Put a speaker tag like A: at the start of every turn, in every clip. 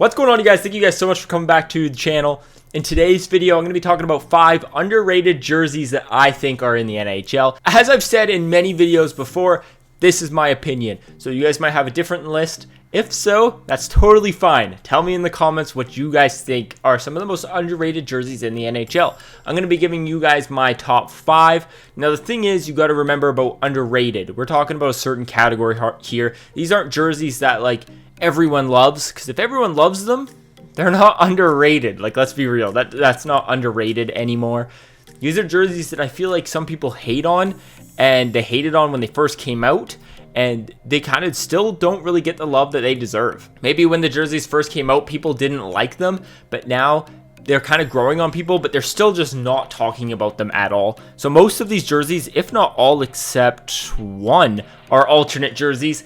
A: What's going on, you guys? Thank you guys so much for coming back to the channel. In today's video, I'm going to be talking about 5 underrated jerseys that I think are in the NHL. As I've said in many videos before, this is my opinion. So you guys might have a different list. If so, that's totally fine. Tell me in the comments what you guys think are some of the most underrated jerseys in the NHL. I'm going to be giving you guys my top 5. Now, the thing is, you got to remember about underrated. We're talking about a certain category here. These aren't jerseys that, like, everyone loves, because if everyone loves them, they're not underrated. Like, let's be real, that's not underrated anymore. These are jerseys that I feel like some people hate on, and they hated on when they first came out, and they kind of still don't really get the love that they deserve. Maybe when the jerseys first came out, people didn't like them, but now they're kind of growing on people, but they're still just not talking about them at all. So most of these jerseys, if not all except one, are alternate jerseys,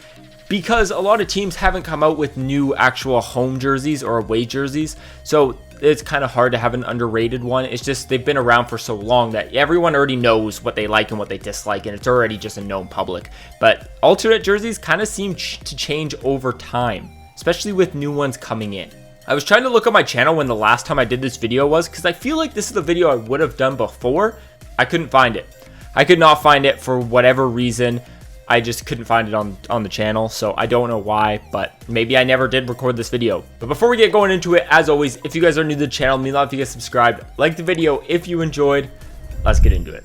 A: because a lot of teams haven't come out with new actual home jerseys or away jerseys. So it's kind of hard to have an underrated one. It's just they've been around for so long that everyone already knows what they like and what they dislike, and it's already just a known public. But alternate jerseys kind of seem to change over time, especially with new ones coming in. I was trying to look at my channel when the last time I did this video was, because I feel like this is the video I would have done before. I couldn't find it. I could not find it for whatever reason. I just couldn't find it on the channel, so I don't know why, but maybe I never did record this video. But before we get going into it, as always, if you guys are new to the channel, it means a lot if you guys subscribed, like the video if you enjoyed. Let's get into it.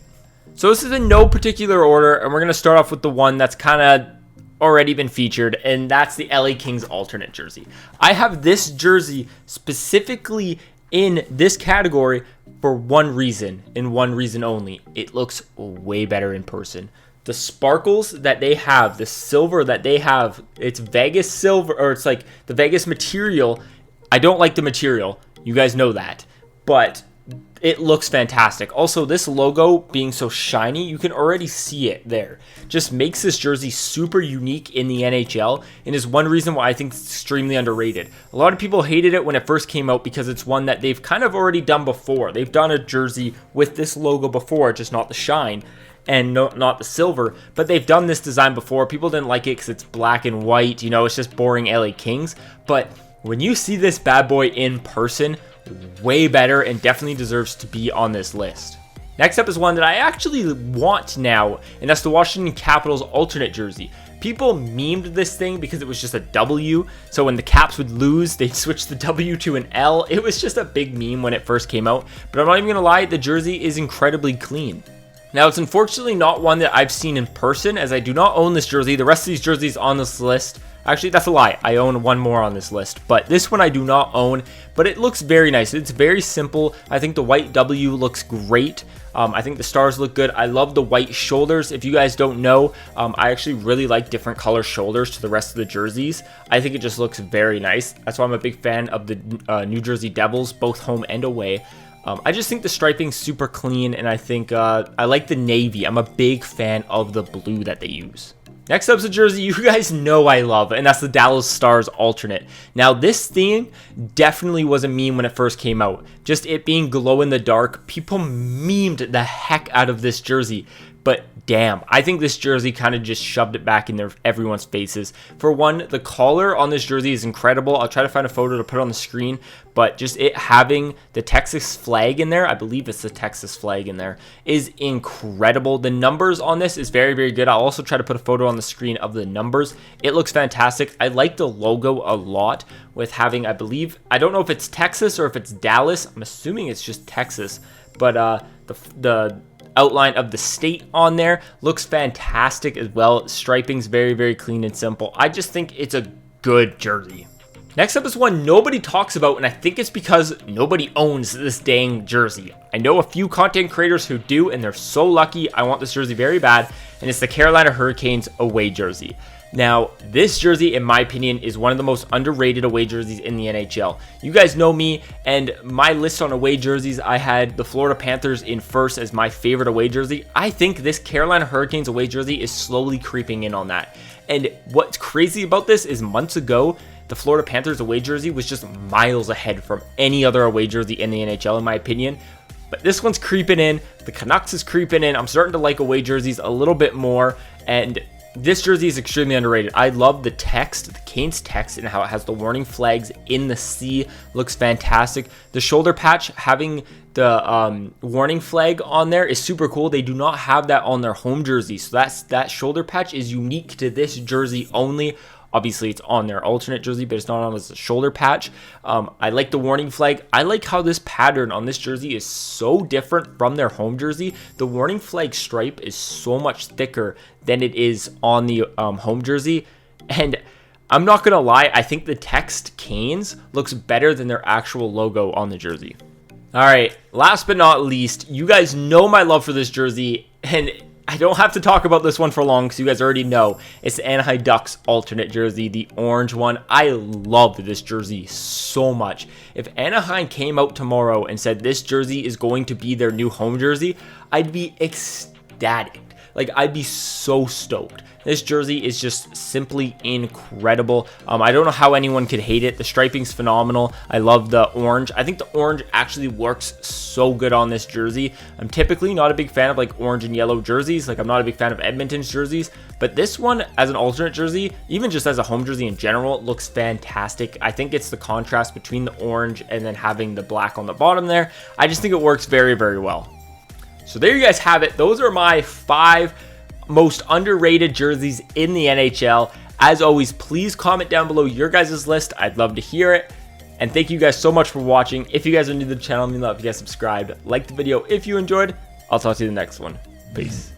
A: So this is in no particular order, and we're going to start off with the one that's kind of already been featured, and that's the LA Kings alternate jersey. I have this jersey specifically in this category for one reason, and one reason only. It looks way better in person. The sparkles that they have, the silver that they have, it's Vegas silver, or it's like the Vegas material. I don't like the material. You guys know that. But it looks fantastic. Also, this logo being so shiny, you can already see it there. Just makes this jersey super unique in the NHL, and is one reason why I think it's extremely underrated. A lot of people hated it when it first came out because it's one that they've kind of already done before. They've done a jersey with this logo before, just not the shine. And not the silver, but they've done this design before. People didn't like it because it's black and white, you know, it's just boring LA Kings. But when you see this bad boy in person, way better, and definitely deserves to be on this list. Next up is one that I actually want now, and that's the Washington Capitals alternate jersey. People memed this thing because it was just a W, so when the Caps would lose, they'd switch the W to an L. It was just a big meme when it first came out, but I'm not even gonna lie, the jersey is incredibly clean. Now, it's unfortunately not one that I've seen in person, as I do not own this jersey. The rest of these jerseys on this list, actually, that's a lie. I own one more on this list, but this one I do not own, but it looks very nice. It's very simple. I think the white W looks great. I think the stars look good. I love the white shoulders. If you guys don't know, I actually really like different color shoulders to the rest of the jerseys. I think it just looks very nice. That's why I'm a big fan of the New Jersey Devils, both home and away. I just think the striping's super clean, and I think I like the navy. I'm a big fan of the blue that they use. Next up is a jersey you guys know I love, and that's the Dallas Stars alternate. Now, this thing definitely was a meme when it first came out. Just it being glow in the dark, people memed the heck out of this jersey. But damn, I think this jersey kind of just shoved it back in everyone's faces. For one, the collar on this jersey is incredible. I'll try to find a photo to put on the screen, but just it having the Texas flag in there, I believe it's the Texas flag in there, is incredible. The numbers on this is very, very good. I'll also try to put a photo on the screen of the numbers. It looks fantastic. I like the logo a lot with having, I believe, I don't know if it's Texas or if it's Dallas. I'm assuming it's just Texas, but the outline of the state on there looks fantastic as well. Striping's very, very clean and simple. I just think it's a good jersey. Next up is one nobody talks about, and I think it's because nobody owns this dang jersey. I know a few content creators who do, and they're so lucky. I want this jersey very bad, and it's the Carolina Hurricanes away jersey. Now, this jersey, in my opinion, is one of the most underrated away jerseys in the NHL. You guys know me, and my list on away jerseys, I had the Florida Panthers in first as my favorite away jersey. I think this Carolina Hurricanes away jersey is slowly creeping in on that. And what's crazy about this is months ago, the Florida Panthers away jersey was just miles ahead from any other away jersey in the NHL, in my opinion. But this one's creeping in. The Canucks is creeping in. I'm starting to like away jerseys a little bit more, and This jersey is extremely underrated. I love the text, the Canes text, and how it has the warning flags in the C. Looks fantastic. The shoulder patch having the warning flag on there is super cool. They do not have that on their home jersey, so that shoulder patch is unique to this jersey only. Obviously, it's on their alternate jersey, but it's not on as a shoulder patch. I like the warning flag. I like how this pattern on this jersey is so different from their home jersey. The warning flag stripe is so much thicker than it is on the home jersey. And I'm not going to lie, I think the text Canes looks better than their actual logo on the jersey. All right, last but not least, you guys know my love for this jersey, and I don't have to talk about this one for long because you guys already know. It's the Anaheim Ducks alternate jersey, the orange one. I love this jersey so much. If Anaheim came out tomorrow and said this jersey is going to be their new home jersey, I'd be ecstatic. Like, I'd be so stoked. This jersey is just simply incredible. I don't know how anyone could hate it. The striping's phenomenal. I love the orange. I think the orange actually works so good on this jersey. I'm typically not a big fan of like orange and yellow jerseys. Like, I'm not a big fan of Edmonton's jerseys, but this one as an alternate jersey, even just as a home jersey in general, looks fantastic. I think it's the contrast between the orange and then having the black on the bottom there. I just think it works very, very well. So there you guys have it. Those are my 5 most underrated jerseys in the NHL. As always, please comment down below your guys' list. I'd love to hear it. And thank you guys so much for watching. If you guys are new to the channel, let me know if you guys subscribed. Like the video if you enjoyed. I'll talk to you in the next one. Peace.